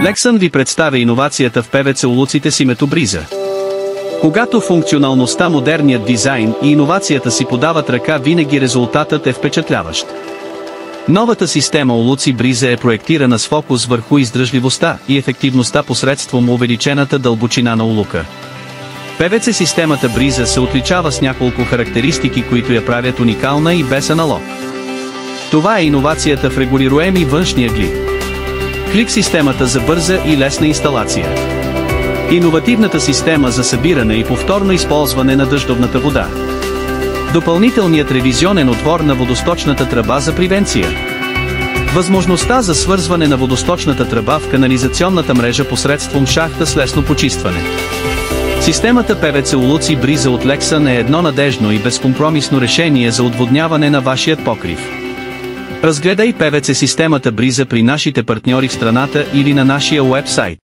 Lexan ви представя иновацията в ПВЦ улуците с името Бриза. Когато функционалността, модерният дизайн и иновацията си подават ръка, винаги резултатът е впечатляващ. Новата система улуци Бриза е проектирана с фокус върху издръжливостта и ефективността посредством увеличената дълбочина на улука. ПВЦ системата Бриза се отличава с няколко характеристики, които я правят уникална и без аналог. Това е иновацията в регулируеми външни ъгли. Клик системата за бърза и лесна инсталация. Иновативната система за събиране и повторно използване на дъждовната вода. Допълнителният ревизионен отвор на водосточната тръба за превенция. Възможността за свързване на водосточната тръба в канализационната мрежа посредством шахта с лесно почистване. Системата ПВЦ улуци Бриза от Lexan е едно надеждно и безкомпромисно решение за отводняване на вашият покрив. Разгледай ПВЦ системата Бриза при нашите партньори в страната или на нашия уебсайт.